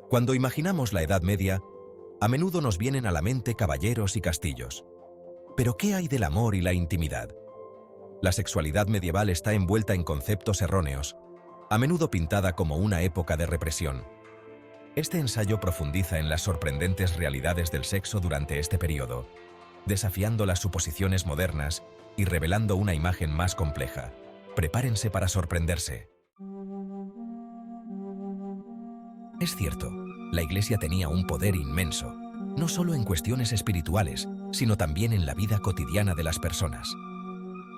Cuando imaginamos la Edad Media, a menudo nos vienen a la mente caballeros y castillos. Pero ¿qué hay del amor y la intimidad? La sexualidad medieval está envuelta en conceptos erróneos, a menudo pintada como una época de represión. Este ensayo profundiza en las sorprendentes realidades del sexo durante este periodo, desafiando las suposiciones modernas y revelando una imagen más compleja. Prepárense para sorprenderse. Es cierto, la Iglesia tenía un poder inmenso, no solo en cuestiones espirituales, sino también en la vida cotidiana de las personas.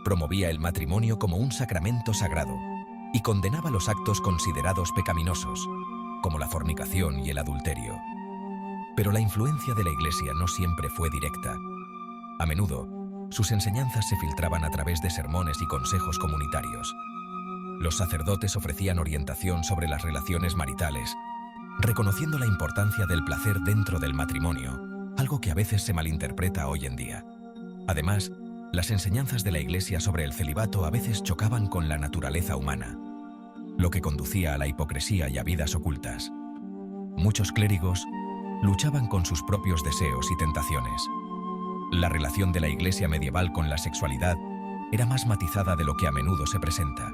Promovía el matrimonio como un sacramento sagrado y condenaba los actos considerados pecaminosos, como la fornicación y el adulterio. Pero la influencia de la Iglesia no siempre fue directa. A menudo, sus enseñanzas se filtraban a través de sermones y consejos comunitarios. Los sacerdotes ofrecían orientación sobre las relaciones maritales, reconociendo la importancia del placer dentro del matrimonio, algo que a veces se malinterpreta hoy en día. Además, las enseñanzas de la Iglesia sobre el celibato a veces chocaban con la naturaleza humana, lo que conducía a la hipocresía y a vidas ocultas. Muchos clérigos luchaban con sus propios deseos y tentaciones. La relación de la Iglesia medieval con la sexualidad era más matizada de lo que a menudo se presenta.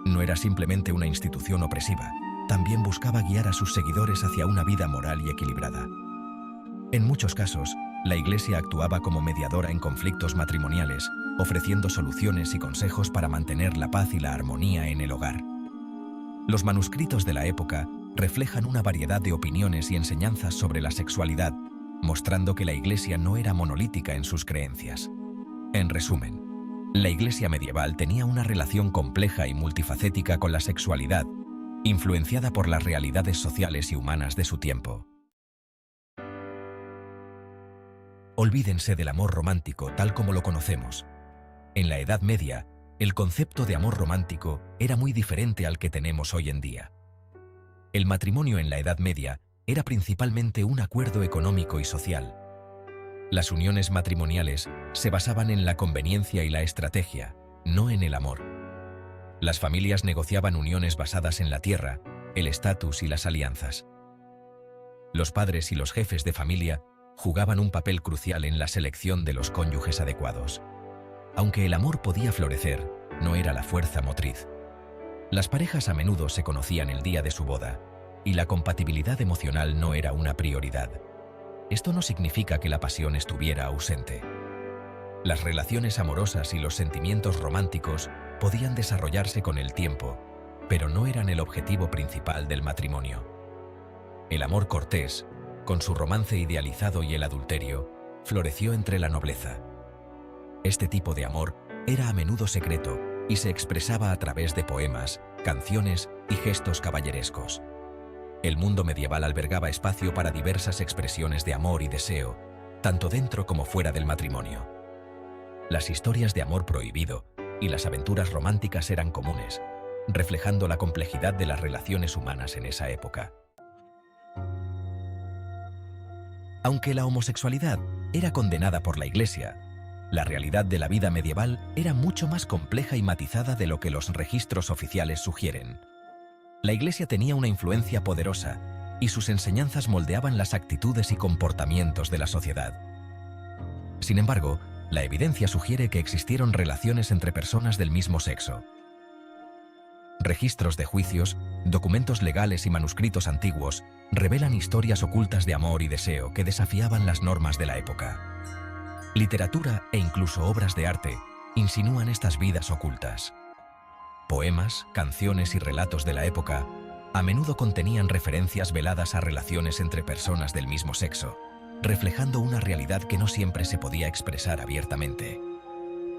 No era simplemente una institución opresiva, también buscaba guiar a sus seguidores hacia una vida moral y equilibrada. En muchos casos, la Iglesia actuaba como mediadora en conflictos matrimoniales, ofreciendo soluciones y consejos para mantener la paz y la armonía en el hogar. Los manuscritos de la época reflejan una variedad de opiniones y enseñanzas sobre la sexualidad, mostrando que la Iglesia no era monolítica en sus creencias. En resumen, la Iglesia medieval tenía una relación compleja y multifacética con la sexualidad, influenciada por las realidades sociales y humanas de su tiempo. Olvídense del amor romántico tal como lo conocemos. En la Edad Media, el concepto de amor romántico era muy diferente al que tenemos hoy en día. El matrimonio en la Edad Media era principalmente un acuerdo económico y social. Las uniones matrimoniales se basaban en la conveniencia y la estrategia, no en el amor. Las familias negociaban uniones basadas en la tierra, el estatus y las alianzas. Los padres y los jefes de familia jugaban un papel crucial en la selección de los cónyuges adecuados. Aunque el amor podía florecer, no era la fuerza motriz. Las parejas a menudo se conocían el día de su boda, y la compatibilidad emocional no era una prioridad. Esto no significa que la pasión estuviera ausente. Las relaciones amorosas y los sentimientos románticos podían desarrollarse con el tiempo, pero no eran el objetivo principal del matrimonio. El amor cortés, con su romance idealizado y el adulterio, floreció entre la nobleza. Este tipo de amor era a menudo secreto y se expresaba a través de poemas, canciones y gestos caballerescos. El mundo medieval albergaba espacio para diversas expresiones de amor y deseo, tanto dentro como fuera del matrimonio. Las historias de amor prohibido y las aventuras románticas eran comunes, reflejando la complejidad de las relaciones humanas en esa época. Aunque la homosexualidad era condenada por la Iglesia, la realidad de la vida medieval era mucho más compleja y matizada de lo que los registros oficiales sugieren. La Iglesia tenía una influencia poderosa y sus enseñanzas moldeaban las actitudes y comportamientos de la sociedad. Sin embargo, la evidencia sugiere que existieron relaciones entre personas del mismo sexo. Registros de juicios, documentos legales y manuscritos antiguos revelan historias ocultas de amor y deseo que desafiaban las normas de la época. Literatura e incluso obras de arte insinúan estas vidas ocultas. Poemas, canciones y relatos de la época a menudo contenían referencias veladas a relaciones entre personas del mismo sexo, reflejando una realidad que no siempre se podía expresar abiertamente.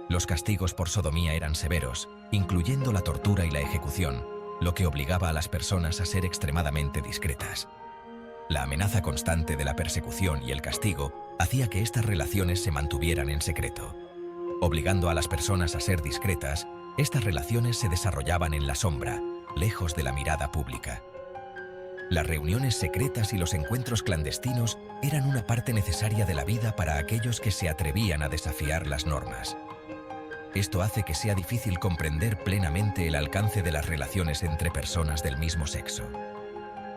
Los castigos por sodomía eran severos, incluyendo la tortura y la ejecución, lo que obligaba a las personas a ser extremadamente discretas. La amenaza constante de la persecución y el castigo hacía que estas relaciones se mantuvieran en secreto. Obligando a las personas a ser discretas, estas relaciones se desarrollaban en la sombra, lejos de la mirada pública. Las reuniones secretas y los encuentros clandestinos eran una parte necesaria de la vida para aquellos que se atrevían a desafiar las normas. Esto hace que sea difícil comprender plenamente el alcance de las relaciones entre personas del mismo sexo.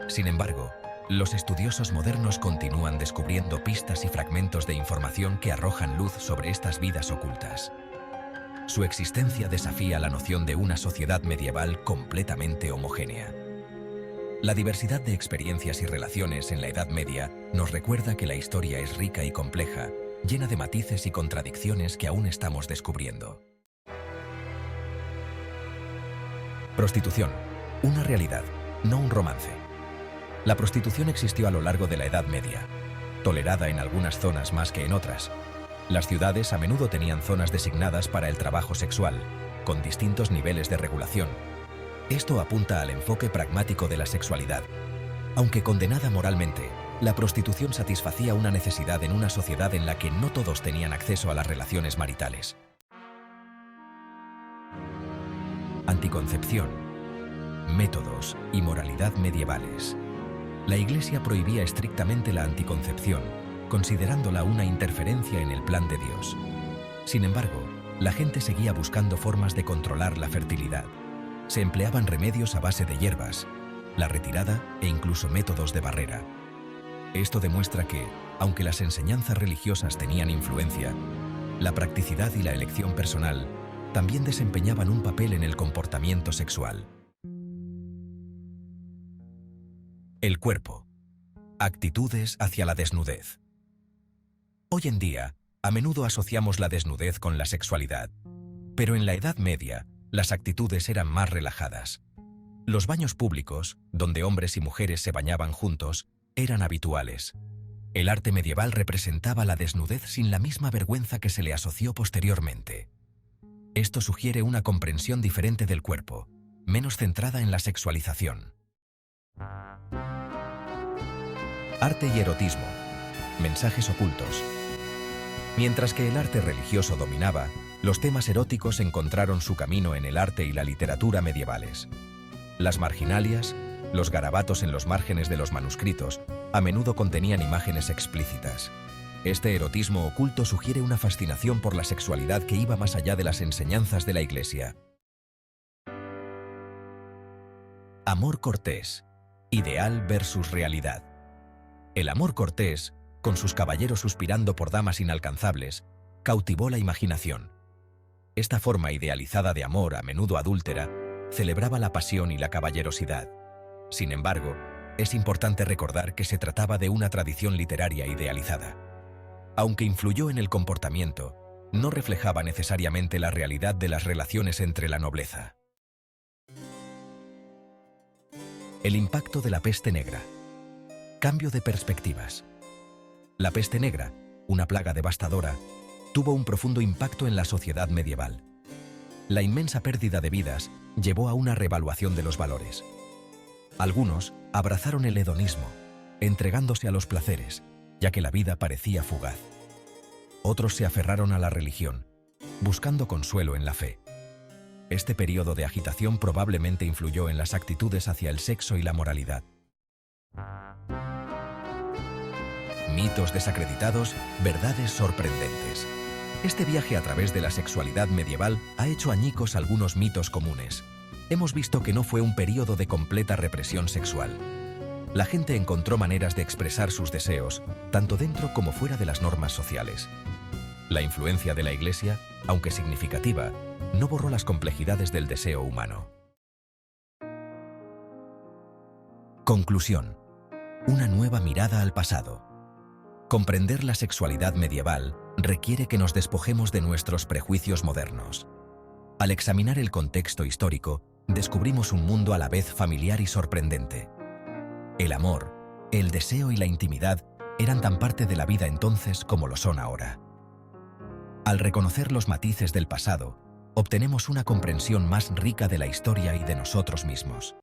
Sin embargo, Los estudiosos modernos continúan descubriendo pistas y fragmentos de información que arrojan luz sobre estas vidas ocultas. Su existencia desafía la noción de una sociedad medieval completamente homogénea. La diversidad de experiencias y relaciones en la Edad Media nos recuerda que la historia es rica y compleja, llena de matices y contradicciones que aún estamos descubriendo. Prostitución, una realidad, no un romance. La prostitución existió a lo largo de la Edad Media, tolerada en algunas zonas más que en otras. Las ciudades a menudo tenían zonas designadas para el trabajo sexual, con distintos niveles de regulación. Esto apunta al enfoque pragmático de la sexualidad. Aunque condenada moralmente, la prostitución satisfacía una necesidad en una sociedad en la que no todos tenían acceso a las relaciones maritales. Anticoncepción, métodos y moralidad medievales. La Iglesia prohibía estrictamente la anticoncepción, considerándola una interferencia en el plan de Dios. Sin embargo, la gente seguía buscando formas de controlar la fertilidad. Se empleaban remedios a base de hierbas, la retirada e incluso métodos de barrera. Esto demuestra que, aunque las enseñanzas religiosas tenían influencia, la practicidad y la elección personal también desempeñaban un papel en el comportamiento sexual. El cuerpo. Actitudes hacia la desnudez. Hoy en día, a menudo asociamos la desnudez con la sexualidad, pero en la Edad Media, las actitudes eran más relajadas. Los baños públicos, donde hombres y mujeres se bañaban juntos, eran habituales. El arte medieval representaba la desnudez sin la misma vergüenza que se le asoció posteriormente. Esto sugiere una comprensión diferente del cuerpo, menos centrada en la sexualización. Arte y erotismo. Mensajes ocultos. Mientras que el arte religioso dominaba, los temas eróticos encontraron su camino en el arte y la literatura medievales. Las marginalias, los garabatos en los márgenes de los manuscritos, a menudo contenían imágenes explícitas. Este erotismo oculto sugiere una fascinación por la sexualidad que iba más allá de las enseñanzas de la Iglesia. Amor cortés. Ideal versus realidad. El amor cortés, con sus caballeros suspirando por damas inalcanzables, cautivó la imaginación. Esta forma idealizada de amor, a menudo adúltera, celebraba la pasión y la caballerosidad. Sin embargo, es importante recordar que se trataba de una tradición literaria idealizada. Aunque influyó en el comportamiento, no reflejaba necesariamente la realidad de las relaciones entre la nobleza. El impacto de la peste negra. Cambio de perspectivas. La peste negra, una plaga devastadora, tuvo un profundo impacto en la sociedad medieval. La inmensa pérdida de vidas llevó a una reevaluación de los valores. Algunos abrazaron el hedonismo, entregándose a los placeres, ya que la vida parecía fugaz. Otros se aferraron a la religión, buscando consuelo en la fe. Este periodo de agitación probablemente influyó en las actitudes hacia el sexo y la moralidad. Mitos desacreditados, verdades sorprendentes. Este viaje a través de la sexualidad medieval ha hecho añicos algunos mitos comunes. Hemos visto que no fue un periodo de completa represión sexual. La gente encontró maneras de expresar sus deseos, tanto dentro como fuera de las normas sociales. La influencia de la Iglesia, aunque significativa, no borró las complejidades del deseo humano. Conclusión. Una nueva mirada al pasado. Comprender la sexualidad medieval requiere que nos despojemos de nuestros prejuicios modernos. Al examinar el contexto histórico, descubrimos un mundo a la vez familiar y sorprendente. El amor, el deseo y la intimidad eran tan parte de la vida entonces como lo son ahora. Al reconocer los matices del pasado, obtenemos una comprensión más rica de la historia y de nosotros mismos.